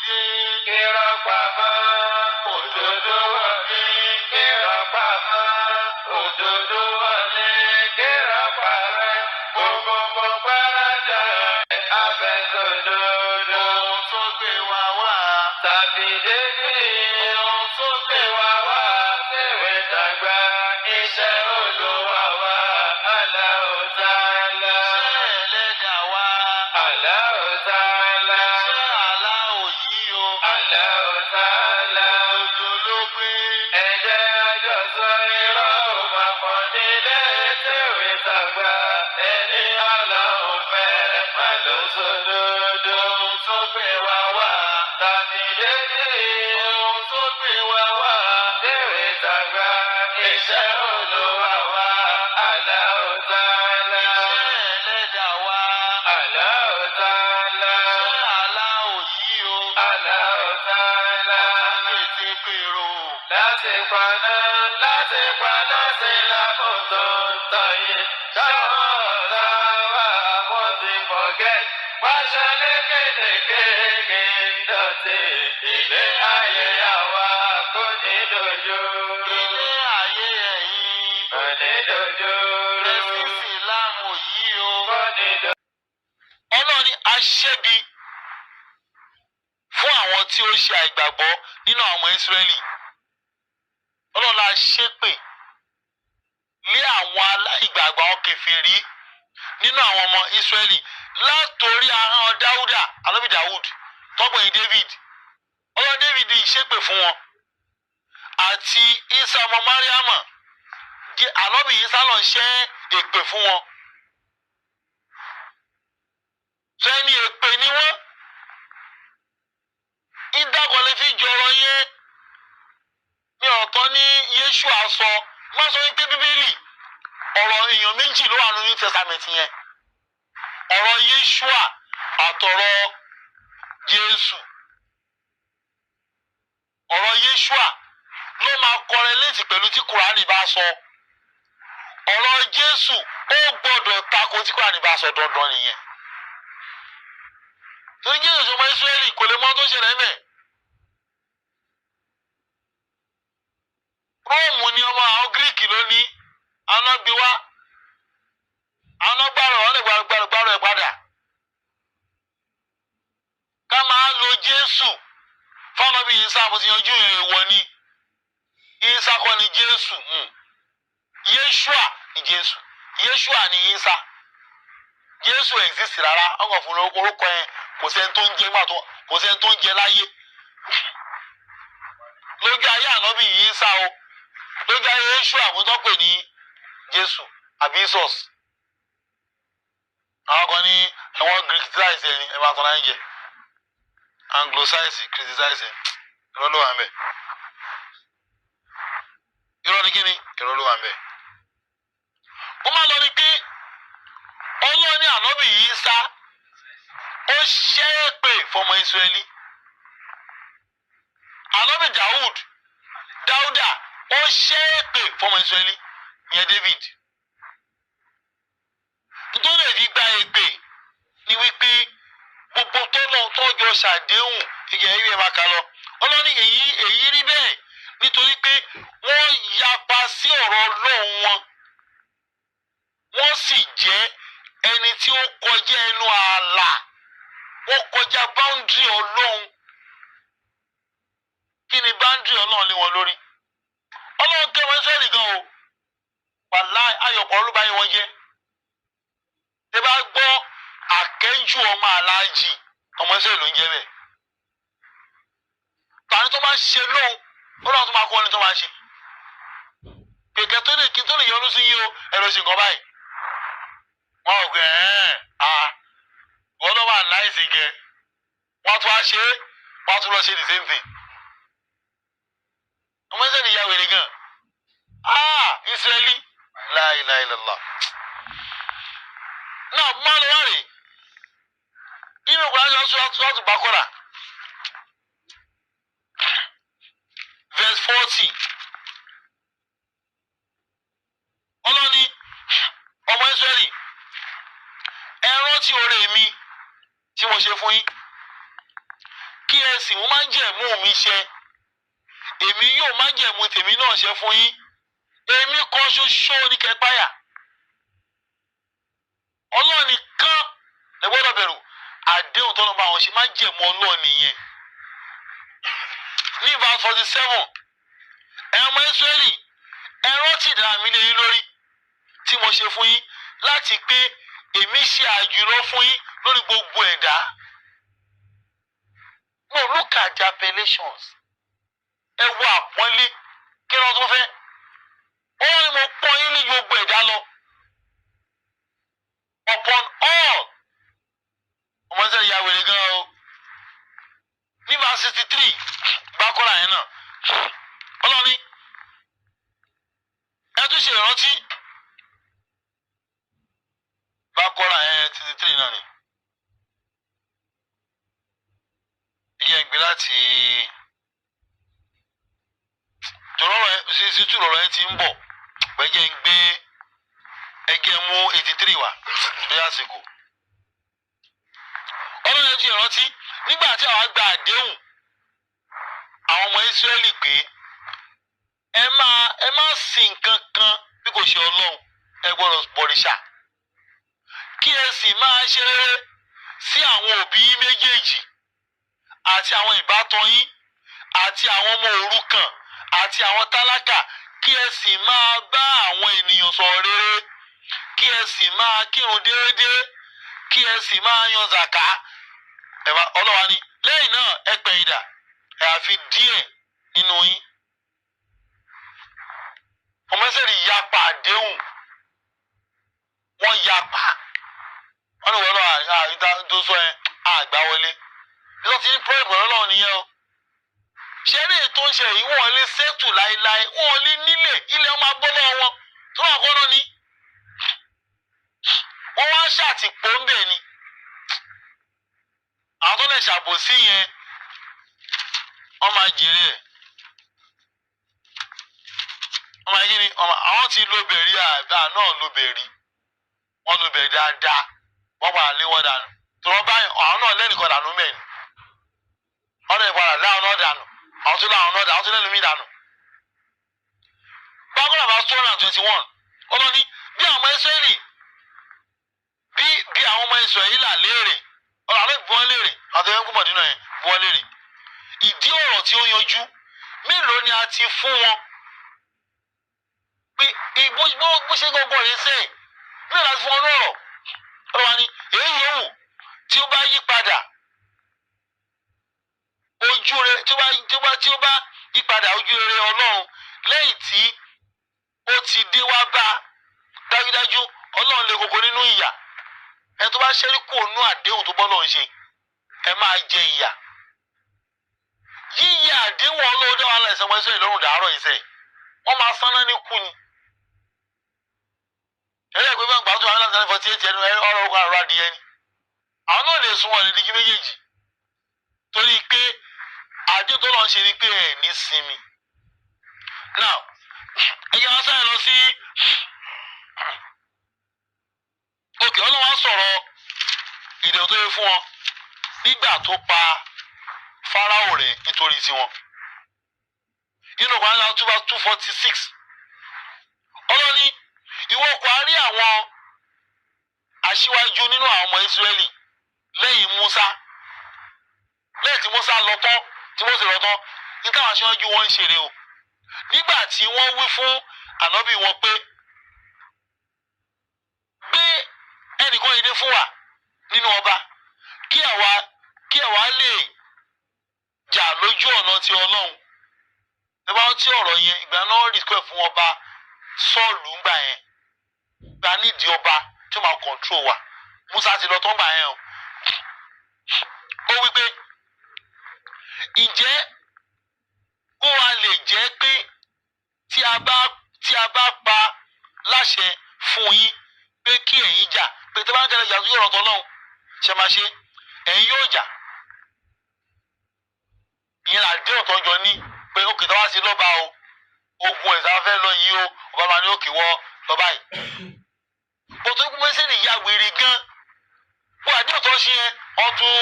wọlé irọ́ pamọ́ òdodo wọlé irọ́ pamọ́ òdodo wọlé irọ́ parẹ́ gbogbo gbàràjà abẹ́sọ̀dodo tó gbé wa wá tàbí débi ohun tó gbé wa wá tèwé tàgbà iṣẹ́ Olúwa wa Allahu Ta'ala. Iṣẹ́ Ẹlẹ́dàá wa Allahu Ta'ala. Iṣẹ́ Allahu yìí o Allahu Ta'ala. Òjò ló gbé ẹ̀jẹ̀ àjọsọ irọ́ ò máa pọ̀ nílé tèwé tàgbà ẹni Ọlọ́run fẹ́ má lọ sódodo tó gbé wa wá tàbí dédé ohun tó gbé wa wá tèwé tàgbà iṣẹ́ Olúwa wa Allahu Ta'ala. Iṣẹ́ Ẹlẹ́dàá wa Allahu Ta'ala. Iṣẹ́ Allahu yìí o Allahu Ta'ala. Láti gbèrò láti paná sí lákòótó tọ̀yé táwọn ọ̀tá wa wọ́n ti forget. Wáṣọ lékèélékèé dọ̀tí ilé ayé àwa kò ní dojú rú. Ilé ayé ẹ̀yìn kò ní dojú rú. Ẹ̀sìn Ìsìlámù yìí o kò ní dojú rú. Ọlọ́run ní aṣẹ́bi fún àwọn tí ó ṣe àìgbàgbọ́ nínú àwọn Ísírẹ́lì. Ọlọ́run la ṣépè lé àwọn aláìgbàgbọ́ àwọn kèfèrí nínú àwọn ọmọ Ísírẹ́lì látòrí ahọ́n Dáúdà alóbi Dáúd tọ́gbọ̀n yìí David. Ọlọ́run David ṣépè fún wọn àti Isa ọmọ Mariama alóbi Isa lọ ṣẹ́ èpè fún wọn. Sẹ́ni èpè ni wọ́n ìdákọ̀lẹ́ fi jọrọ yẹn ní ọ̀tọ̀ ní Yeshua sọ wọ́n sọ wípé Bíbélì ọ̀rọ̀ èèyàn méjì ló wà nínú Testament yẹn, ọ̀rọ̀ Yeshua àtọ̀rọ̀ Jésù. Ọ̀rọ̀ Yeshua ló máa correlate pẹ̀lú tí Kùránì bá sọ. Ọ̀rọ̀ Jésù ó gbọ́dọ̀ tako tí Kùránì bá sọ dandan nìyẹn. Torí Jésù ọmọ Ísírẹ́lì kò lè mọ tó ṣẹlẹ̀ mẹ́. Róòmù ni ọmọ àwọn Gíríkì ló ní anágbéwá anágbárò wọn lè gbàrò ẹ̀ padà. Ká máa lo Jésù fọ́nà bí Ìsá mo ti yanjú èèwọ̀ ni. Ìsá kọ́ ni Jésù. Yeshua ni Jésù. Yeshua ni Ìsá. Jésù exist rárá ọkọ̀ fún orúkọ yẹn kò sẹ́ni tó ń jẹ gbàtọ́ kò sẹ́ni tó ń jẹ láyé. Lójú ayé ànábì Ìsá o lójú ayé Yeshua mo tọ́ pè ní Jésù àbí Jesus. Àwọn kan ní ẹ̀wọ̀n criticize ẹni ẹ̀ máa tọ́ láyé jẹ anglicize criticize irọ́ ló wà ń bẹ̀. Irọ́ ni kíni irọ́ ló wà ń bẹ̀. Ó máa lọ ní pé Ọlọ́run ní ànábì Ìsá ó ṣẹ́ èpè fọmọ Ísírẹ́lì. Ànábì Dáúdà ó ṣẹ́ èpè fọmọ Ísírẹ́lì ìyẹn David. Nítorí èyí gba èpè ni wípé gbogbo tó lọ tọ́jọ́ ṣàdéhùn ìyẹn ìwé máa kà lọ. Ọlọ́run ní èyí rí bẹ́ẹ̀ nítorí pé wọ́n yapa sí ọ̀rọ̀ Ọlọ́run wọn. Wọ́n sì jẹ́ ẹni tí ó kọjá ẹnu ààlà. Wọ́n kọjá boundary Ọlọ́run. Kí ni boundary Ọlọ́run lé wọn lórí? Ọlọ́run tẹ́ wọn Ísírẹ́lì gan o. Wàláhì ayọ̀pọ̀ ló bá yẹ wọn jẹ́. Tẹ́ bá gbọ́ àkẹ́jù ọmọ aláàjì ọmọ Ísírẹ́lì ló ń jẹ́ bẹ́ẹ̀. Tàní tó máa ṣe lóhun Ọlọ́run tó máa kọ́ ni tó máa ṣe. Kèké tó lè yọnu sí yín o ẹ̀rọ sì nǹkan báyìí. Wọ́n ò gbé wọ́n lọ́ wà láìsí gẹ. Wọ́n tún wá ṣe é wọ́n tún lọ ṣe the same thing. Ọmọ Ísírẹ́lì ya wèrè gan. Ísírẹ́lì la ilaha illallah. Náà máa lọ wá rè. Inú ìgbà sọ́ọ̀tù Bákọ́rà. Verse 40. Ọlọ́ni ọmọ Ísírẹ́lì ẹ rántí oore mi tí mo ṣe fún yín kí ẹ ẹ sì mú májẹ̀mú mi ṣẹ èmi yóò májẹ̀mú tèmi náà ṣẹ fún yín èmi kan ṣoṣo ní kẹpáyà Ọlọ́run nìkan ẹ gbọ́dọ̀ bẹ̀rù àdéhùn tó lọ́ba àwọn ṣe májẹ̀mú Ọlọ́run nìyẹn ní verse 47 ẹ ọmọ Ísírẹ́lì ẹ rántí ìdára mi lé yín lórí tí mo ṣe fún yín láti pé èmi ṣe àjùlọ fún yín lórí gbogbo ẹ̀dá. No, look at the appellations. Ẹ wo àpọ́nlé kí ló tún fẹ́? Ó ní mo pọ́n yín ní gbogbo ẹ̀dá lọ. Upon all. Ọmọ Ísírẹ́lì ya wèrè gan o. Ní verse 63 Bákọ́rà yẹn náà. Ọlọ́ni ẹ tún ṣe ìrántí. Bákọ́rà yẹn 63 náà ni. Ìyẹn gbé láti tọ́lọ́rọ̀ ẹ ṣe tú lọ́rọ̀ ẹ ti ń bọ̀ pẹ̀jẹ́ ń gbé ẹgẹ́ mú 83 wá lórí àsìkò. Ọlọ́run ẹ ti rántí nígbà tí àwa gba àdéhùn àwọn ọmọ Ísírẹ́lì pé ẹ má sìn nǹkan kan bí kò ṣe Ọlọ́run ẹ gbọ́dọ̀ bọ̀rìṣà kí ẹ sì máa ṣe rere sí àwọn òbí méjèèjì àti àwọn ìbátan yín àti àwọn ọmọ òrukàn àti àwọn tálákà kí ẹ sì máa bá àwọn ènìyàn sọ̀rọ̀ rere kí ẹ sì máa kírun déédéé kí ẹ sì máa yan zàká Ọlọ́wà ni lẹ́yìn náà ẹ pẹ̀yìndà ẹ àfi díẹ̀ nínú yín. Ọmọ Ísírẹ́lì yapa àdéhùn wọ́n yapa wọ́n ní wọ́n lọ́wọ́ àyíká tó sọ ẹ àgbà wọlé bí wọ́n ti ní pọ́ìpù Ọlọ́run nìyẹn o. Ṣé eré ètò ń ṣe yìí wọ́n lè ṣètù láéláé wọ́n lè nílẹ̀ ilẹ̀ ọmọ agbọ́nà wọn tó wà kọ́nà ni wọ́n wá ṣàtìpó ń bẹ̀ ni àwọn tó lè ṣàbòsí yẹn wọ́n máa jèrè ẹ̀ wọ́n máa yí ni àwọn ti lo bẹ̀rí àgbà náà lo bẹ̀rí wọ́n lo bẹ̀rí dáadáa wọ́n padà lé wọ́n dànù tó wọ́n báyìí àwọn náà lẹ́nìkan dànù mẹ́rin wọ́n lè padà láwọn náà dànù àwọn tó láwọn náà dànù àwọn tó lẹ́nu mí dànù. Bákan náà bá 221 ọlọ́ni bí àwọn ọmọ Ísírẹ́lì bí àwọn ọmọ Ísírẹ́lì là léèrè ọ̀rọ̀ àlọ́ ìbú wọn léèrè àti ẹ̀yẹ́ ń gbọ́mọ̀ nínú ẹ̀ bú wọn léèrè ìdí ọ̀rọ̀ tí ó yanjú mélòó ni a ti fún wọn pé bó ṣe gbogbo rẹ̀ sẹ́yìn mélòó la ti fún wọn lọ́rọ̀ ọ̀rọ̀ wa ni èyí yòówù tí ó bá yí padà ojú rẹ̀ tí ó bá yí padà ojú rere Ọlọ́run lẹ́yìn tí ó ti dé wá bá dájúdájú Ọlọ́run lè koko nínú ìyà ẹni tó bá ṣẹ́rí kù ònú àdéhùn tó bọ́ lọ́run ṣe ẹ máa jẹ ìyà yíyẹ àdéhùn Ọlọ́run dáwọn aláìsàn wọn sẹ́yìn lọ́rùn dàárọ̀ yìí sẹ́yìn wọ́n máa sáná ní kú ni ẹ̀rẹ́ ìgbé bá ń gbàtọ́ àwọn aláìsàn 48 ẹnu ọ̀rọ̀ ogun àrùn adìyẹ ni àwọn náà lè sún wọn ní dígí méjèèjì torí pé àdéhùn tó lọ́n ṣe ni pé ẹ̀ ní sinmi. Now ẹ̀yẹ wọn sáré lọ sí òkè Ọlọ́wọ́ sọ̀rọ̀ ìdè tó yẹ fún wọn nígbà tó pa Fáráò rẹ̀ nítorí tiwọn nínú Kùránì 2:46 Ọlọ́ni ìwọ kò rí àwọn aṣíwájú nínú àwọn ọmọ Ísírẹ́lì lẹ́yìn Músà lẹ́yìn tí Músà lọ tán tí Mósè lọ tán ní táwọn aṣíwájú wọn ń ṣeré o nígbà tí wọ́n wí fún ànábì wọn pé ẹnìkan yìí dé fún wa nínú ọba kí àwa lè jà lójú ọ̀nà ti Ọlọ́run ẹ bá tí ọ̀rọ̀ yẹn ìgbà náà rìsíkọ̀ fún ọba Sọ́ọ̀lù ńgbà yẹn gba nídìí ọba tí ó máa kọ̀ǹtró wa Músà ti lọ tán gbà yẹn o ó wí pé ǹjẹ́ kó wa lè jẹ́ pé tí a bá pa láṣẹ fún yín pé kí ẹ̀yin jà pé tí a bá ń tẹ̀lé ìjà tó yọ̀rọ̀ tọ́lọ́hún ṣe máa ṣe ẹ̀yin yóò jà ìyẹn àdéhùn tó jọ ní pé ó kìtà wá sí lọ́ba o ogun ẹ̀sà fẹ́ lọ yìí o ọba máa ní òkè wọ lọ́ba yìí. o tó kún mẹ́sẹ̀ nìyá wèrè gan wọ́n àdéhùn tó ṣe yẹn wọ́n tún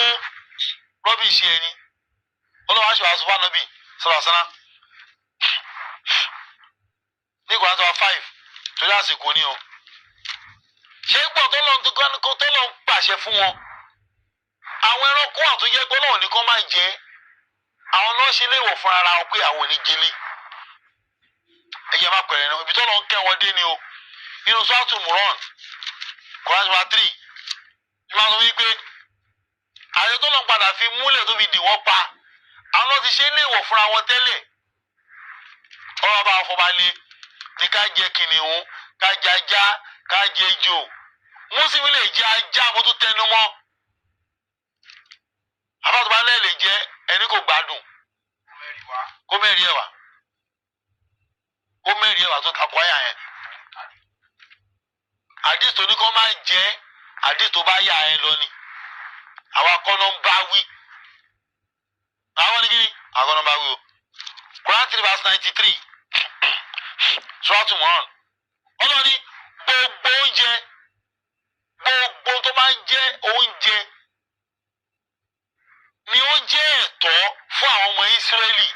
rọ́bìṣì ẹni ọlọ́wọ́ aṣọ àṣọ fún ànábì sọ̀rọ̀sánná ní Quran 5 torí àsìkò ni o ṣé gbọ́ tọ́lọ́ ń pàṣẹ fún wọn àwọn ẹranko àtúnjẹ pé náà nìkan máa jẹ àwọn náà ṣe léèwọ̀ fún ara wọn pé àwọn ò ní jẹlé ẹ̀yẹ má pẹ̀rẹ̀ náà ibi tọ́lọ́ ń kẹ́ wọn dé ni o nínú sọ́ọ̀tù Quran Quran 3 ní máa sọ wípé àyè tọ́lọ́ ń padà fi múlẹ̀ tó fi dì wọ́n pa àwọn náà ti ṣe léèwọ̀ fúnra wọn tẹ́lẹ̀ ọlọ́wọ́ bá wọn fọba lé ní ká jẹ kìnìún ká jẹ ajá ká jẹ ejò mùsùlùmí lè jẹ ajá mo tún tẹnu mọ́ àbátúbá lẹ́ẹ̀ lè jẹ ẹni kò gbádùn kó mẹ́rin ẹ̀wà tó takọ̀ ẹ̀yà yẹn àdìs tó ní kó máa jẹ àdìs tó bá yà ẹ lọ ni àwọn akọ́nà ń bá wí àwọn ní kíni akọ́nà ń bá wí o Quran 3:93 Suratu Mu'min ọlọ́ni gbogbo oúnjẹ gbogbo tó máa ń jẹ oúnjẹ ni ó jẹ́ ẹ̀tọ́ fún àwọn ọmọ Ísírẹ́lì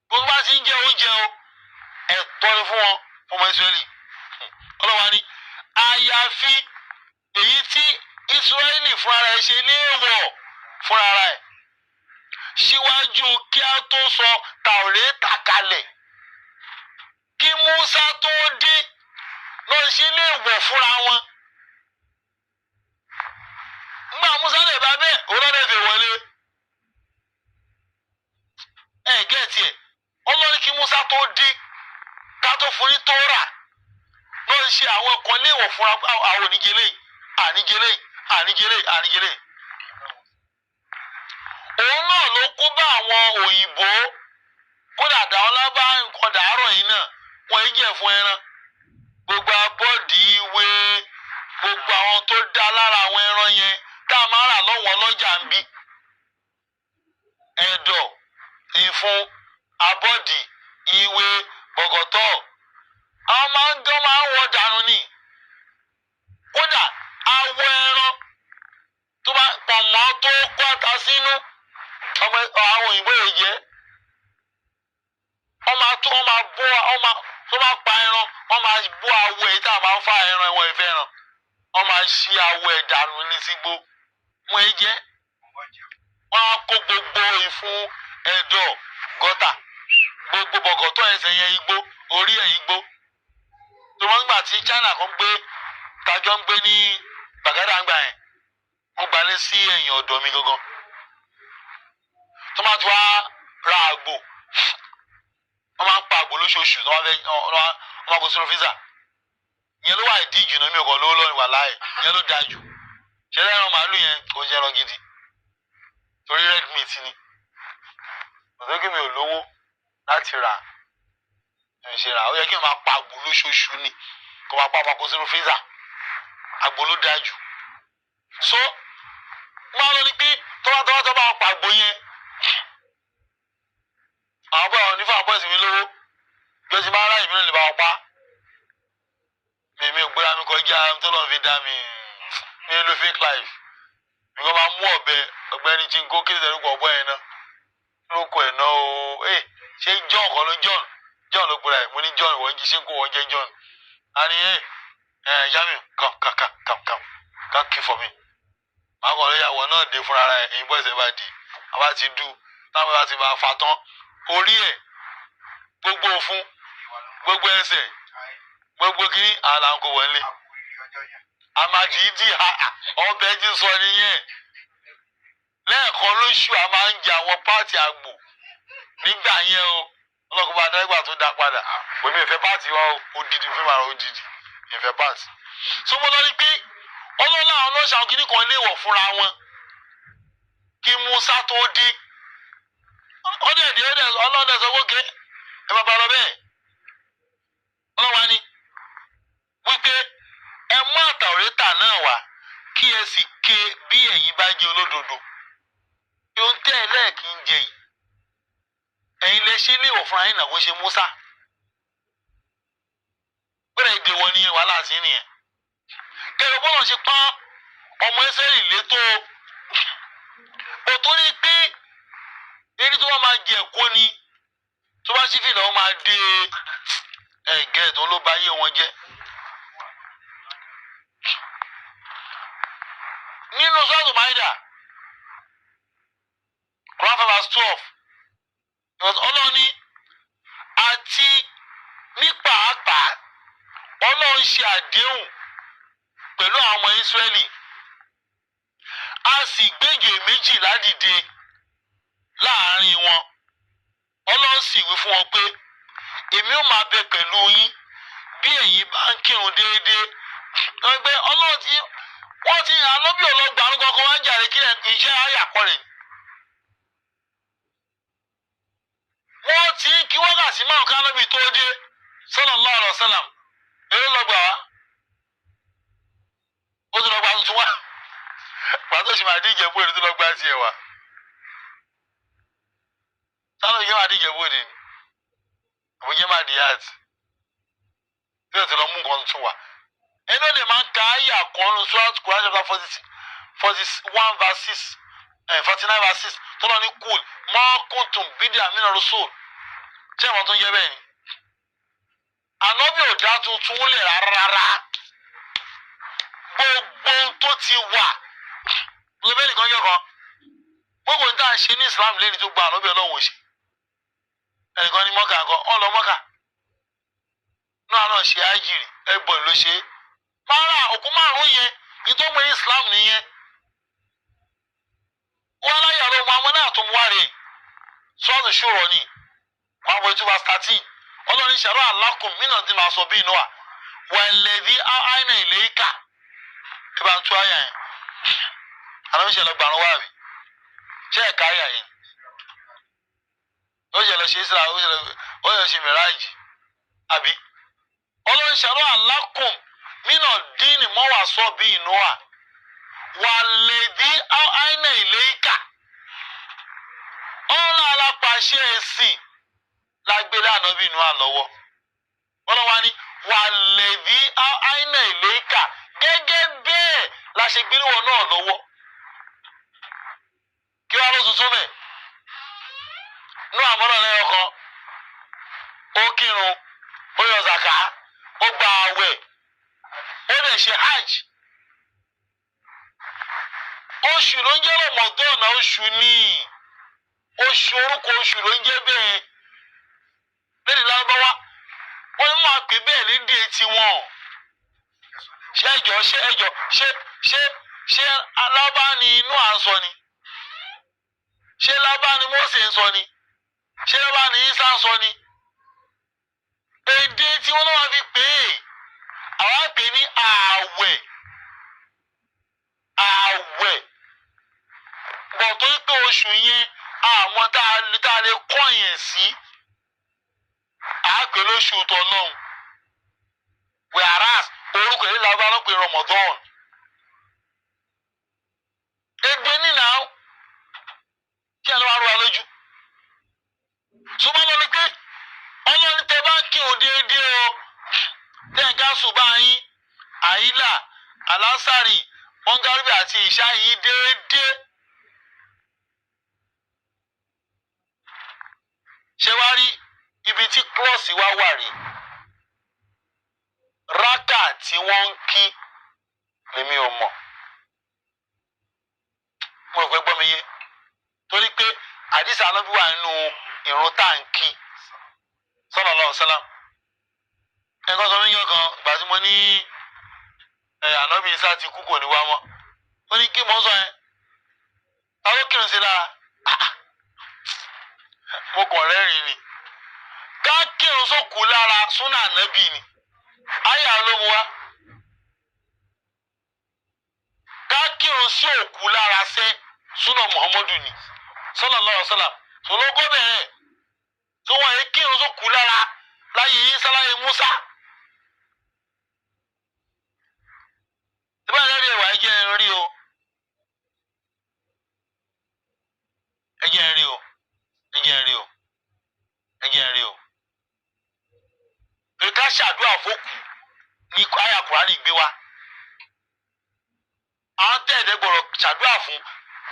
gbogbo bá ti ń jẹ oúnjẹ o ẹ̀tọ́ ni fún wọn ọmọ Ísírẹ́lì ọlọ́wà ni àyàfi èyí tí Ísírẹ́lì fúnra rẹ̀ ṣe léèwọ̀ fúnra rẹ̀ síwájú kí a tó sọ Tàórátà kalẹ̀ kí Músà tó dé lọ sí léèwọ̀ fúnra wọn nígbà Músà lè bá bẹ́ẹ̀ olóòdè fi wọlé gẹ̀ẹ́tì ẹ̀ ọlọ́ni kí Músà tó dé ká tó fún ní Tórà lọ sí àwọn kan léèwọ̀ fúnra àwọn oníjẹlẹ̀ àníjẹlẹ̀ òun náà ló kó bá àwọn òyìnbó kódà dáwọn lábá nǹkan dàárọ̀ yìí náà wọ́n yí jẹ́ fún ẹran gbogbo abọ́dì ìwé gbogbo àwọn tó dá lára àwọn ẹran yẹn tá a máa rà lọ́wọ́ ọlọ́jà ń bí ẹ̀dọ̀ ìfun abọ́dì ìwé bọ̀gọ̀tọ̀ àwọn máa ń wọ dànù ni kódà awọ ẹran tó bá pọ̀nmọ́ tó kọ́ta sínú àwọn òyìnbó yìí jẹ́ tó bá pa ẹran wọ́n máa bó awọ ẹ̀ tá a máa ń fa ẹran ìwọ̀n ìfẹ́ ẹran wọ́n máa ṣí awọ ẹ̀ dànù ní sígbó wọ́n ẹ jẹ́ wọ́n á kó gbogbo ìfun ẹ̀dọ̀ gọ́tà gbogbo bọ̀gọ̀tọ̀ ẹsẹ̀ yẹn igbó orí ẹ̀ igbó tó wọ́n gbà tí China kan gbé tajọ́ ń gbé ní Bàgádà ń gbà yẹn wọ́n gbalẹ̀ sí ẹ̀yìn ọ̀dọ̀ mi gangan tó máa tún wá ra àgbò wọ́n máa ń pa àgbò lóṣooṣù tó wọ́n máa kó sínú fíìsà ìyẹn ló wà ìdí ìjù náà mi ò kàn lówó lọ́rùn wà láàyè ìyẹn ló dáa jù ṣẹlẹ̀ ẹran màálù yẹn kò jẹ́ ẹran gidi torí red meat ni òtòkè mi ò lówó láti rà ṣe rà ó yẹ kí n máa pa àgbò lóṣooṣù ni kó máa pa àpapọ̀ sínú fíìsà àgbò ló dáa jù so máa lọ ní pé tọ́wọ́tọ́wọ́ bá wọn pa àgbò yẹn àwọn bọ́ àwọn onífà àpọ̀ ìsinmi lówó bí ó ti máa ráyè mìíràn lè bá wọn pa èmi ò gbéra mi kọjá tó lọ́n fi dá mi ní ìlú fake life mi kò máa mú ọ̀bẹ ọ̀gbẹ́ni Chinko kí lè lórúkọ ọ̀bọ yẹn náà lórúkọ ẹ̀ náà o ṣé John kọ́ ló John ló gbéra ẹ̀ mo ní John ìwọ̀n jí ṣé kó wọ́n jẹ́ John a ní Jamiu come kí for me máa kọ̀ lóyàwó náà dé fúnra rẹ̀ èyí bọ́ ẹsẹ̀ bá di àbá ti dù táwọn bá ti bá fa tán orí ẹ̀ gbogbo òfun gbogbo ẹsẹ̀ gbogbo kiri àlà ń kó wọlé àmàdìídì ọbẹ̀ ti sọ nìyẹn lẹ́ẹ̀kan lóṣù a máa ń jẹ àwọn páàtì àgbò nígbà yẹn o ọlọ́kùnrin adágbà tó dá padà pèmí ìfẹ́ páàtì wa odidi fún ìmọ̀ràn odidi ìfẹ́ páàtì. sọmọ lọ rí pé ọlọ́lá àwọn ọlọ́ṣà kìíní kan léèwọ̀ fúnra wọn kí Musa tó dé ọlọ́dẹ sọ wókè ẹ bàbá lọ bẹ́ẹ̀ ọlọ́wà ni wípé ẹ mú Tàórátà náà wá kí ẹ sì ké bí ẹ̀yin bá jẹ́ olódodo yóò tẹ́ ẹ lẹ́ẹ̀kí ń jẹ yìí ẹ̀yin lè ṣe léèwọ̀ fúnra yín náà kó ṣe Musa bẹ́ẹ̀ ìdè wọn ni wàhálà sí nìyẹn kẹrọ bọ́lọ̀ ṣe pọ́n ọmọ Ísírẹ́lì létò òtún ní pé eré tó wọ́n máa jẹ ẹ̀kọ́ ni tó bá sí fìlà wọ́n máa dé ẹ̀gẹ́ tó ló bá yé wọn jẹ́. nínú sọ́ọ̀tù Máídà Quran verse 12 ọlọ́ni àti ní pàápàá ọlọ́run ṣe àdéhùn pẹ̀lú àwọn ọmọ Ísírẹ́lì a sì gbége méjìlá dìde láàrin wọn ọlọ́run sì wí fún wọn pé èmi ò máa bẹ pẹ̀lú yín bí ẹ̀yin bá ń kírun déédéé ẹgbẹ́ ọlọ́run tí wọ́n ti yàn án lọ́bí ọlọ́gbà arúgbó kan wá ń jàre kílẹ̀ iṣẹ́ àyàkọ́rẹ̀ wọ́n ti ń kí wákàtí márùn ká lọ́bí tó dé sallallahu alaihi wasallam èrè lọ́gbà wá ó ti lọ́gbà tuntun wá pàtó sì máa díje bóde tó lọ́gbà tiẹ̀ wá sálọ yẹn máa díje bóde ni àbújá máa di àti tí ó ti lọ mú nǹkan tuntun wá ẹni ó lè máa ń ka ayé àkọ́nù Surah Quran chapter 41 verse 6 49 verse 6 tó lọ ní kúl ma kuntum bid'an mina rusul ṣé ìwọ̀n tó ń yẹ bẹ́ẹ̀ ni ànábì ò dá tuntun lẹ̀ rárá gbogbo tó ti wà lóbẹ́ nìkan yẹ kan gbogbo ní tá à ń ṣe ní Islam lẹ́ni tó gba ànábì ọlọ́run ṣe ẹnìkan ní mọ́kà kan ọ̀ lọ mọ́kà náà ṣe ájìrì ẹgbọ̀n ló ṣe mara òkú márùn yẹn ní tó mọ Islam nìyẹn wọn láyà ló mọ àwọn náà tó mú wáre sọ́ọ̀nù ṣòro ni 1:2-13 ọlọ́run ìṣàrọ̀ alákùn mìíràn ti máa sọ bí inú wa wà lẹ́dí àìnà ilé ìkà ẹ bá ń tú àyà yẹn àwọn ìṣẹ̀lẹ̀ gbàrún wà rí ṣé ẹ̀ka àyà yẹn ó ṣẹlẹ̀ ṣe Islam ó ṣẹlẹ̀ ṣe mìíràjì àbí ọlọ́run ìṣàrọ̀ alákùn mìíràn dín ní mọ́ wà sọ bí inú wa wà lẹ́dí àìnà ilé ìkà ọlọ́run alápàṣẹ ẹ̀sìn lágbélé ànábì inú àlọ́wọ́ ọlọ́wà ni wà lẹ́bí àìnà ìlẹ́kà gẹ́gẹ́ bẹ́ẹ̀ la ṣe gbé wọn náà lọ́wọ́ kí wàá ló tuntun mẹ́ nú àmọ́nà lẹ́yìn ọkàn ó kírun ó yọ zàká ó gba àwẹ̀ ó lè ṣe hajj oṣù ló ń jẹ́ Ramadan oṣù ní oṣù orúkọ oṣù ló ń jẹ́ bẹ́ẹ̀ lẹ́yìn lárúbáwá wọ́n ní máa pè bẹ́ẹ̀ lédè etí wọn ṣé alábá ni inú à ń sọ ni ṣé lábá ni Mósè ń sọ ni ṣé lábá ni Ísá ń sọ ni èdè tí wọ́n náà fi pè é àwọn pè ní ààwẹ̀ bọ̀ tó ń pè oṣù yẹn àwọn tá a lè kọ́ yẹn sí àgbẹ̀ lóṣù tó náà whereas orúkọ yìí làwọn bá lọ pé Ramadan egbe nínà kí ẹ lọ wá rú wa lójú ṣùgbọ́n lọ́ni pé ọlọ́ni tẹ bá ń kí o déédéé o tẹ̀ǹká ṣùgbọ́n yín àyílà alásàrì mọ́ngàríbì àti ìṣá yìí déédéé ṣé wá rí ibi tí klọ́ọ̀sì wá wà rí rákà tí wọ́n ń kí lèmi ò mọ̀ mo rò pé gbọ́ mi yé torí pé àdìsá anábí wà nínú ìrun tá à ń kí sallallahu alaihi wasallam ẹ̀kọ́ sọ mí yàn kan ìgbà tí mo ní ànábì Ìsá ti kú kò ní wá mọ́ ó ní kí mo sọ yẹn àwọn kírun sí lára mo kàn rẹ́rìn ni ká kírun sókù lára súnà ànábì ni àyà ló mu wá ká kírun sí òkú lára sẹ́ súnà Muhammadu ni sallallahu alaihi wasallam tó ló gbọ́ bẹ̀rẹ̀ tó wọ́n yẹ kírun sókù lára láyé Ìsá láyé Músà. Ìbá ìrẹ́rìí ẹ̀wà ẹ̀jẹ̀ ń rí o ẹ̀jẹ̀ ń rí o ẹ̀jẹ̀ ń rí o ẹ̀jẹ̀ ń rí o pé ká ṣàdúrà fókù ní àyà Kùránì gbé wa àwọn tẹ̀lé gbọ́dọ̀ ṣàdúrà fún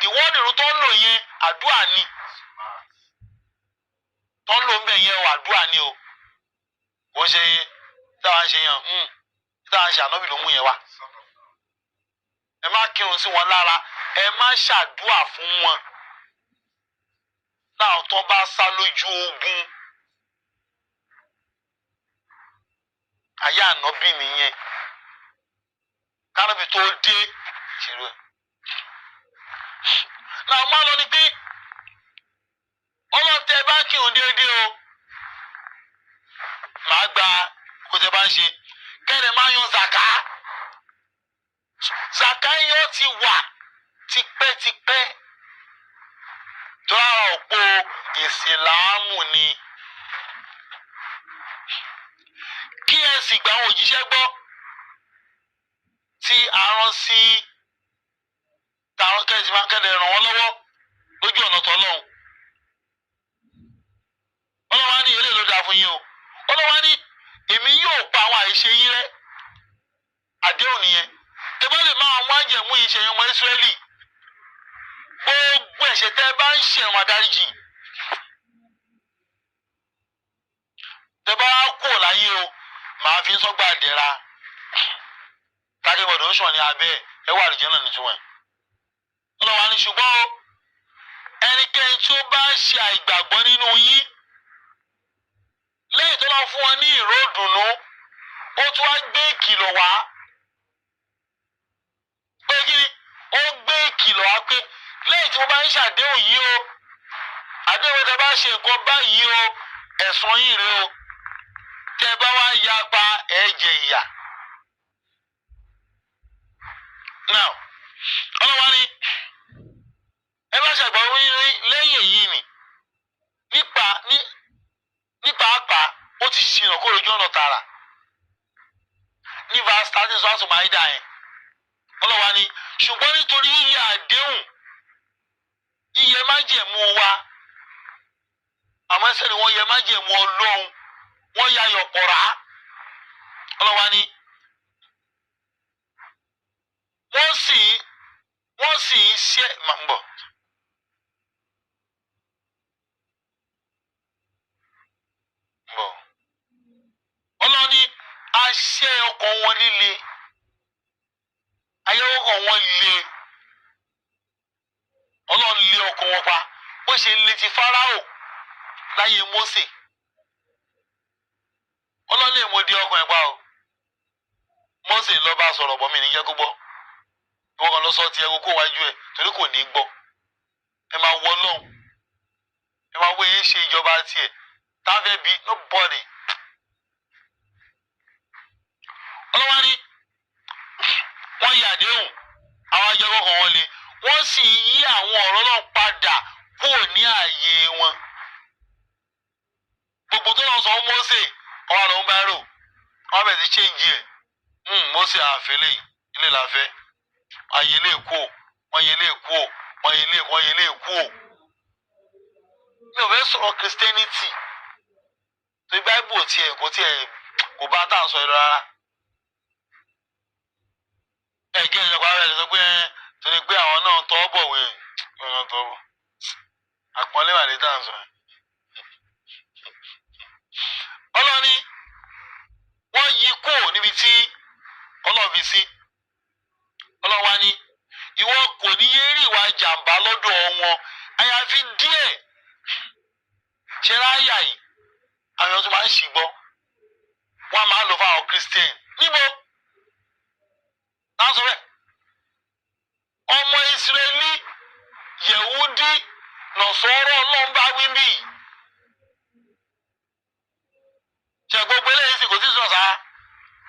the word ìrun tó ń lò yẹn àdúrà ni tó ń lò ń bẹ̀ yẹn o àdúrà ni o kò ṣe táwa ń ṣe yẹn táwa ń ṣe ànábì ló mú yẹn wá ẹ má kírun sí wọn lára ẹ má ṣàdúrà fún wọn láwọn tó bá sá lójú ogun ayé ànábì nìyẹn kánábì tó dé ṣèlú ẹ náà má lọ ní pé ọlọ́tẹ bá kírun déédéé o màá gba kó tẹ bá ń ṣe kẹ́rẹ̀ máa yan zaka zaka yóò ti wà tipẹ́tipẹ́ tó ara òpó ìsìláàmù ni kí ẹ sì gba àwọn òjíṣẹ́ gbọ́ tí a rán sí táwọn kẹ́sì máa ń kẹ́lẹ̀ ràn wọ́n lọ́wọ́ lójú ọ̀nà tọ́lọ́hún ọlọ́wà ní eré ló dáa fún yín o ọlọ́wà ní èmi yóò pa àwọn àìṣe yín rẹ́ àdéhùn nìyẹn tẹ́bá lè máa wọ́n àjẹmú ìṣẹ̀yìn ọmọ Ísírẹ́lì gbogbo ẹ̀ṣẹ̀ tẹ́ bá ń ṣe ọmọ adáríjì tẹ́bá kú láyé o màá fi sọ́gbà dẹ́ra tákẹ́bọ̀dọ̀ oṣù ní abẹ́ ẹ wà lójẹ́ náà nítumọ̀ ọlọ́wà ní ṣùgbọ́n ẹnikẹ́ni tí ó bá ṣe àìgbàgbọ́ nínú yín lẹ́yìn tó lọ fún wọn ní ìró ìdùnnú ó tún wá gbé ìkìlọ̀ wá pé kí ni ó gbé ìkìlọ̀ wá pé lẹ́yìn tí mo bá ń ṣàdéhùn yìí o àdéhùn tẹ́ bá ṣe nǹkan báyìí o ẹ̀san yìí rèé o tẹ́ bá wá yapa ẹ jẹ ìyà. now ọlọ́wà ni ẹ bá ṣàgbọ́ lẹ́yìn èyí ni nípa àpá ó ti ṣìnà kó lójú ọ̀nà tààrà ní verse 13 sọ́ọ̀tù máìdá yẹn ọlọ́wà ni ṣùgbọ́n nítorí yíyẹ àdéhùn yíyẹ májẹ̀mú wa àmọ́ ẹsẹ̀ ni wọ́n yẹ májẹ̀mú Ọlọ́run wọ́n ya yọ̀pọ̀rá ọlọ́wà ni wọ́n sì ṣe máa ń bọ̀. Ọlọ́run ní aṣẹ ọkàn wọn líle ayé ọkàn wọn le Ọlọ́run lé ọkàn wọn pa bó ṣe lé ti Fáráò láyé Mósè Ọlọ́run lè mọ di ọkàn ẹ̀ pa o Mósè lọ bá sọ̀rọ̀ bọ́ mi ní jẹ́ kó gbọ́ ìwọ kan lọ sọ ti ẹ̀rọ kó wájú ẹ̀ torí kò ní gbọ́ ẹ máa wọ Ọlọ́run ẹ máa wọ èyí ṣe ìjọba tiẹ̀ táfẹ́ bí nobody. Ọlọ́wà ní wọ́n yà àdéhùn àwọn ajẹ́kọ̀ọ́ kan wọ́n lé wọ́n sì yí àwọn ọ̀rọ̀ náà padà kúrò ní ààyè wọn. Gbogbo tó lọ sọ fún Mósè ọwọ́ ló ń bá rò wọ́n bẹ̀ sí change ẹ̀ Mósè àfẹ́lẹ́ ilé làfẹ́ ayé lè kú wọ́n yé lè kú wọ́n yé lè kú. Mi ò fẹ́ sọ̀rọ̀ Christianity tó Bible kò bá tá à ń sọ ìlú rárá. Ẹ̀gẹ́ ìjọba rẹ̀ sọ pé torí pé àwọn náà tọ́ bọ̀wé ọ̀nà tó bọ̀ àpọ́nlé wà ní tàǹsọ. Ọlọ́ni wọ́n yí kó níbi tí ọlọ́ọ̀fi sí ọlọ́wà ní ìwọ kò ní yé rí ìwà jàǹbá lọ́dọ̀ wọn àyàfi díẹ̀ ṣe ráyà yìí àwọn tó máa ń ṣì gbọ́ wọ́n máa ń lò fún àwọn Christian níbo láti rẹ̀ ọmọ Ísírẹ́lì Yẹ̀wúdí Nọ̀sọ́rọ́ Ọlọ́run bá wí bí ṣe gbogbo eléyìí sì kò tí sọ̀sá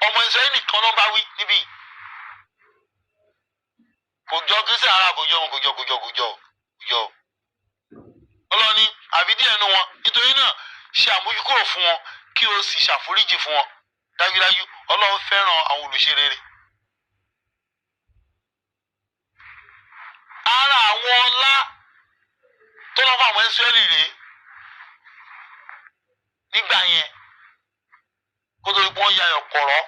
ọmọ Ísírẹ́lì nìkan ló bá wí níbí kò jọ Kristian ara kò jọ Ọlọ́ni àbí díẹ̀ nu wọn nítorí náà ṣe àmójúkúrò fún wọn kí o sì ṣàforíjì fún wọn dájúdájú Ọlọ́run fẹ́ràn àwọn olùṣe rere. Ara àwọn ọlá tó lọ́ fún àwọn Ísírẹ́lì rèé nígbà yẹn kó tó di pé wọ́n ya ọ̀pọ̀rọ̀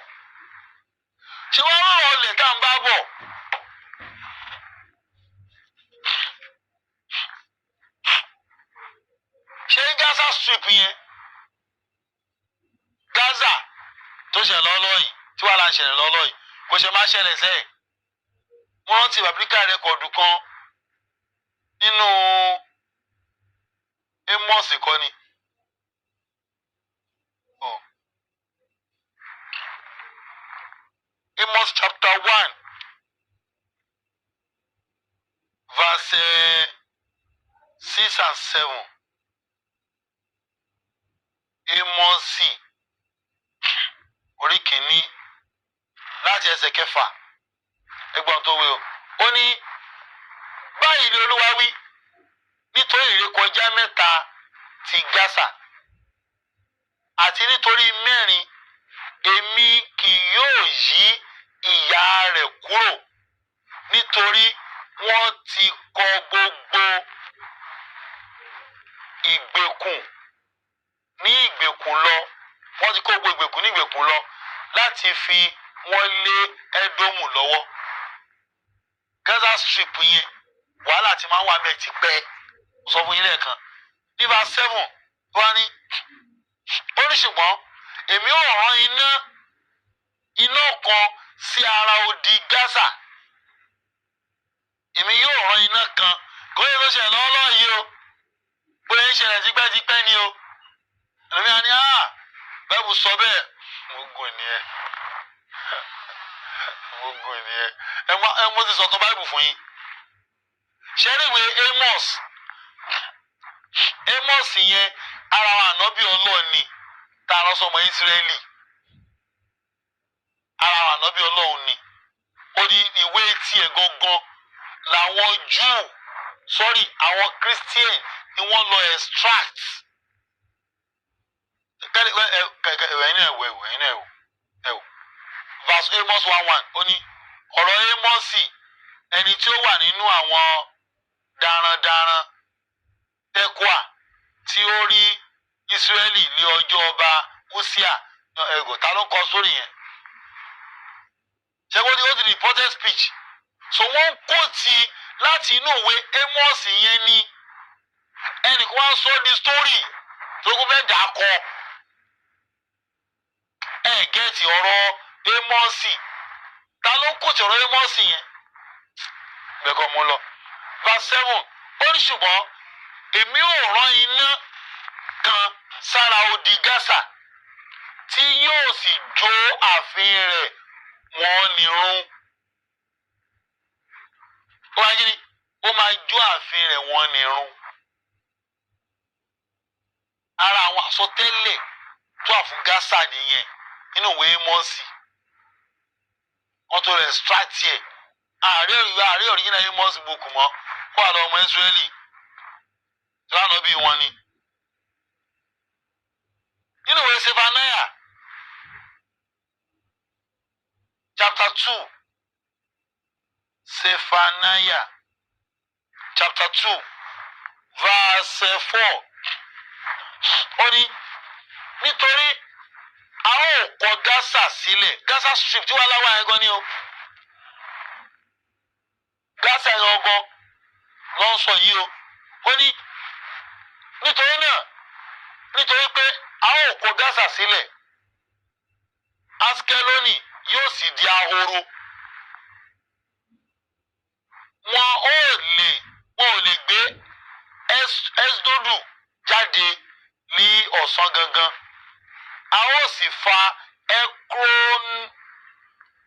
ṣé wọ́n rọrọ̀ ọlẹ̀ tá à ń bá bọ̀ Strip yẹn Gaza tó ṣẹlẹ̀ lọ́lọ́ yìí tí wàhálà ń ṣẹlẹ̀ lọ́lọ́ yìí kò ṣe máa ṣẹlẹ̀ sẹ́ẹ̀. Mo rántí bàbíkà rẹ́kọ̀dù kan nínú Amos kọ́ni. Amos chapter 1 verse 6 and 7. Amos orí kìíní láti ẹsẹ̀ kẹfà ẹgbọ́n tó wí o. Ó ní báyìí ni Olúwa wí nítorí ìrékọjá mẹ́ta ti Gaza àti nítorí mẹ́rin èmi kì yóò yí ìyà rẹ̀ kúrò nítorí wọ́n ti kọ gbogbo ìgbèkùn ní ìgbèkùn lọ wọ́n ti kó gbogbo ìgbèkùn ní ìgbèkùn lọ láti fi wọ́n lé Édómù lọ́wọ́. Gaza Strip yẹn wàhálà tí máa ń wà bẹ́ẹ̀ ti pẹ́ sọ fún yín lẹ́ẹ̀kan. Ní verse 7 wá ní ó ní ṣùgbọ́n èmi ò rán iná kan sí ara odi Gaza. Èmi yóò rán iná kan kó yẹ ló ṣẹlẹ̀ lọ́wọ́lọ́wọ́ yìí o bóyá ń ṣẹlẹ̀ tipẹ́tipẹ́ ni o. Èmi àní bẹ́ẹ̀bù sọ bẹ́ẹ̀ gbogbo nìyẹn gbogbo nìyẹn ẹ mo ti sọ̀tọ̀ báìbù fún yín. ṣẹ́ríwé Amos yẹn ara àwọn ànábì Ọlọ́run ni tá a lọ sọmọ Ísírẹ́lì ara àwọn ànábì Ọlọ́run ni ó ní ìwé tiẹ̀ gangan làwọn Júù àwọn Christian ni wọ́n lọ extract. Verse Amos 1:1 ó ní ọ̀rọ̀ Ámósì ẹni tí ó wà nínú àwọn darandaran Tẹ́kùà tí ó rí Ísírẹ́lì ní ọjọ́ ọba Úsíà ta ló ń kọ sórí yẹn. ṣé wọ́n ti reported speech so wọ́n kò tí láti inú ìwé Amos yẹn ní ẹnìkan wá sọ di story tó kún fẹ́ dà á kọ. Gẹ́ẹ̀tì ọ̀rọ̀ Amos ta ló kò tí ọ̀rọ̀ Amos yẹn bẹ́ẹ̀kọ́ mú lọ. verse 7 ó ní ṣùgbọ́n èmi ò rán iná kan sára odi Gaza tí yóò sì jó ààfin rẹ̀ wọ́n ní run. ó máa yí ó máa jó ààfin rẹ̀ wọ́n ní run. ara àwọn àsọtẹ́lẹ̀ tó wà fún Gaza nìyẹn nínú ìwé Amos wọ́n tó rẹ̀ extract ẹ̀ ààrẹ original Amos book mọ́ kó àlọ́ ọmọ Ísírẹ́lì lánàá bí wọn ni. nínú ìwé Sephaniah chapter 2 Sephaniah chapter 2 verse 4 ó ní nítorí a ó kọ Gaza sílẹ̀ Gaza Strip tí wàá láwọn ẹ̀gọ́ ni o Gaza ẹ̀gọ́ ló ń sọ yìí o ó ní nítorí náà nítorí pé a ó kọ Gaza sílẹ̀ Askeloni yóò sì di ahoro wọn ò lè gbé Esdodu jáde ní ọ̀sán gangan a ó sì fa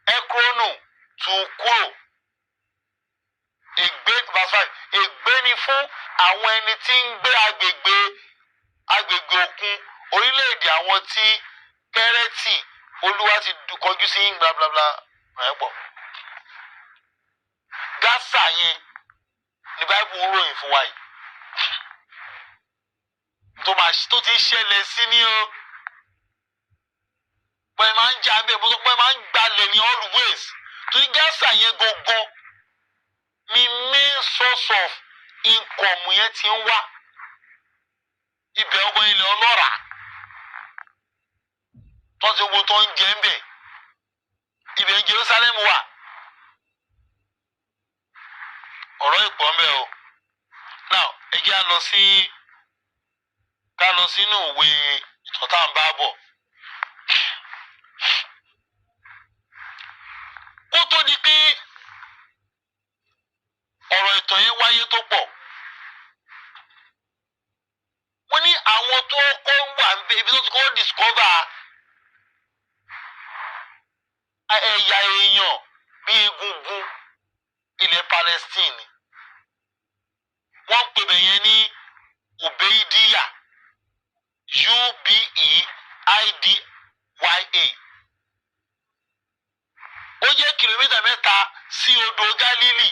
Ekronu tú kúrò. Ègbé ni fún àwọn ẹni tí ń gbé agbègbè òkun orílẹ̀-èdè àwọn tí Kẹ́rẹ́tì Olúwa ti kọjú sí bla bla bla ẹ̀ pọ̀. Gaza yẹn ní Báíbù ń ròyìn fún wa yìí tó ti ṣẹlẹ̀ sí ní o pé máa ń jà bẹ́ẹ̀ bó tó pé máa ń gbalẹ̀ ní always torí Gaza yẹn gangan ni main source of income yẹn ti ń wá ibẹ̀ ọgbọ́n ilẹ̀ ọlọ́ràá tó ti wo tó ń jẹ ń bẹ̀ ibẹ̀ Jerusalem wà ọ̀rọ̀ ìpọ̀ ń bẹ̀ o now ẹ jẹ́ á lọ sí ká lọ sínú ìwé ìtàn tá à ń bá bọ̀. Kó tó di pé ọ̀rọ̀ ìtàn yẹn wáyé tó pọ̀, wọ́n ní àwọn tó kọ́ wà ibi tó ti kọ́ discover ẹ̀yà èèyàn bí egungun ilẹ̀ Palestine, wọ́n pè bẹ̀yẹn ní Ubeidiya, Ubeidiya. Ó jẹ́ kìlómítà 3 sí odò Gálílì.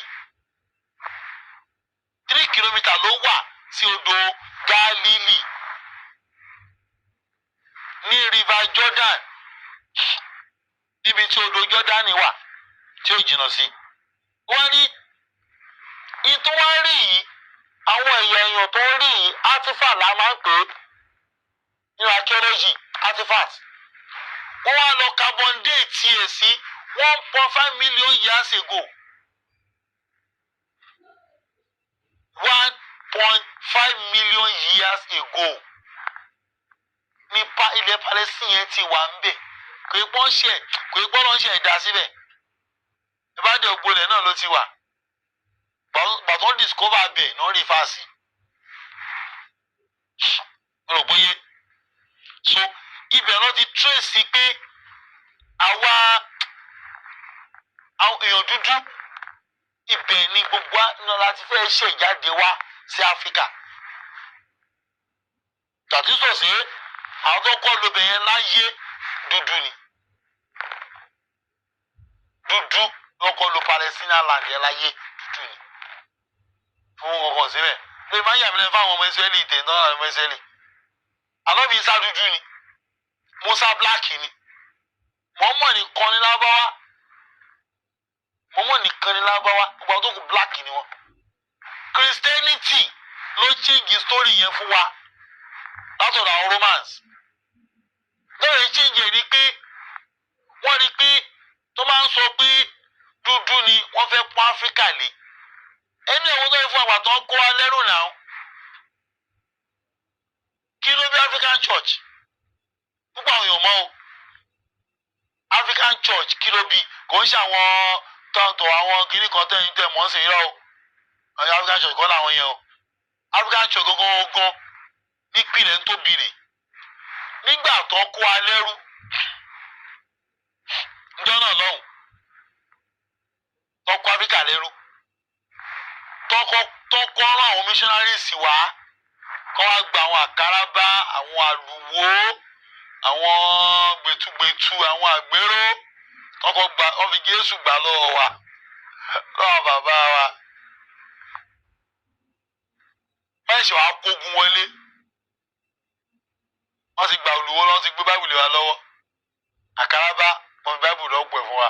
3 kìlómítà ló wà sí odò Gálílì ní River Jordan, níbi tí odò Jordan wà tí ó jìnnà sí. Wọ́n ní ìtọ́ wá rí yìí, àwọn ẹ̀yà èèyàn tó ń rí yìí artifact la máa ń pè é nínú archaeology artifact. Wọ́n wá lọ carbon date tiẹ̀ sí 1.5 million years ago. 1.5 million years ago ní ilẹ̀ Palestine yẹn ti wà ń bẹ̀. Kò í pọ́n ṣe ẹ̀dá síbẹ̀. Ìbádẹ́ ògbólẹ̀ náà ló ti wà. Bàtọ́ discover bẹ̀ náà rí fásì. Rò bóyé. So ibẹ̀ náà ti trace pé àwa èèyàn dúdú ibẹ̀ ni gbogbo náà láti fẹ́ ṣe ìjáde wá sí Áfíríkà. Tàbí sọ̀sẹ̀ àwọn tó kọ́ lóbẹ̀ yẹn láyé dúdú ni. Dúdú ló kọ́ lo Palestinian land yẹn láyé dúdú ni. Fún ọkọ̀ síbẹ̀. Pé máa ń yà mí lẹ́nu fáwọn ọmọ Ísírẹ́lì ìtẹ̀ntàn àwọn ọmọ Ísírẹ́lì. Ànábì Ìsá dúdú ni. Musa black ni. Mọ́mọ́ nìkan ní Lárúbáwá. Gbogbo tó kù black ni wọ́n. Christianity ló change story yẹn fún wa látọ̀dọ̀ àwọn Romans. Lọ́rọ̀ change ẹ̀ ni pé wọ́n rí pé tó máa ń sọ pé dúdú ni wọ́n fẹ́ pọ́n Áfíríkà lé. Ẹni ẹ̀wọ̀n tó yẹ fún àgbà tó ń kó wa lẹ́rù náà. Kí ló bí African Church? Púpọ̀ àwọn èèyàn mọ́ o. African Church kí ló bí? Kò ń ṣe àwọn tọ́ntọ̀ àwọn kìnnì kan tẹ̀yìn tẹ̀ mọ́ sí irọ́ o. Àwọn African Church kọ́ làwọn yẹn o. African Church gangan nípìnlẹ̀ ń tóbi rè. Nígbà tó kó wa lẹ́rú níjọ́ náà lọ́hùn, tó kó Áfíríkà lẹ́rú, tó kọ́ rán àwọn missionaries wá kọ́ wá gba àwọn àkàràbá, àwọn àlùwò, àwọn gbẹ̀tugbẹ̀tu, àwọn àgbéró, wọ́n fi Jésù gbà lọ́wọ́ wa, lọ́wọ́ bàbá wa. Wọ́n ṣe wàá kógun wọlé. Wọ́n ti gba olùwò lọ́wọ́, ti gbé Báíbùlù wa lọ́wọ́. Àkàràbá wọ́n fi Báíbùlù rọ́pò ẹ̀ fún wa.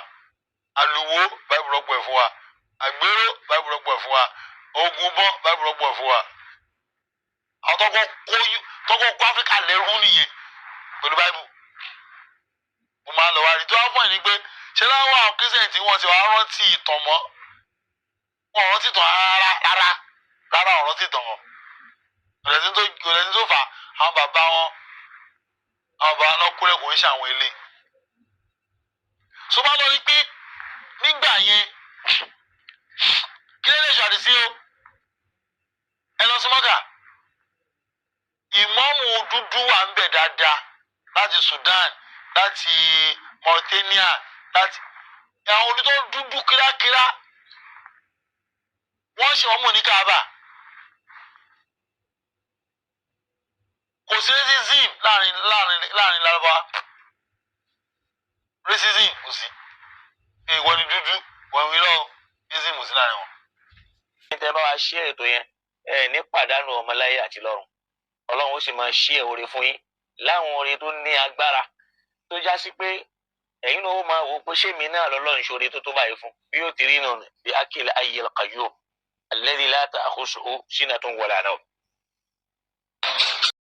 Àlùwò Báíbùlù rọ́pò ẹ̀ fún wa. Àgbéró Báíbùlù rọ́pò ẹ̀ fún wa. Ogun bọ́ Báíbùlù rọ́pò ẹ̀ fún wa. Àwọn tọ́kọ̀ kó Áfíríkà lẹ́rú nìyẹn pẹ̀lú Báíbùlù. Mo máa lọ wá rí tó wá fún ẹ̀ ní pé ṣé láwọn àwọn Christian tí wọ́n ti wá rántí ìtàn mọ́? Wọ́n rántí ìtàn rárá ọ̀rọ̀ tí ìtàn mọ́. Kò lẹ́sìn tó fà àwọn bàbá náà kúrẹ́ kò ń ṣe àwọn ilé. So bá lọ rí pé nígbà yẹn kí lè ṣàdísí o? Ẹ lọ sí Mọ́kà. Ìmáàmù dúdú wà ń bẹ̀ dáadáa láti Sudan, láti Mauritania, láti àwọn olùtọ́ dúdú kírákírá. Wọ́n ṣe wọ́n mọ̀ ní Kaaba. Kò sí racism láàrin Lárúbáwá. Racism kò sí. Ìwọ ni dúdú, wọ́n wí lọ́wọ́, racism kò sí láàrin wọn. Tẹ́ bá wa ṣí ètò yẹn ní pàdánù ọmọláyé àti lọ́run. Ọlọ́run ó sì máa ṣí oore fún yín láwọn oore tó ní agbára tó já sí pé ẹ̀yin náà ó máa wò pé ṣé mi náà lọ́lọ́run ṣoore tó tó báyìí fún bí ó ti rí nù bí akil ayyil qayyum alladhi la ta'khusuhu sinatun wala nawm.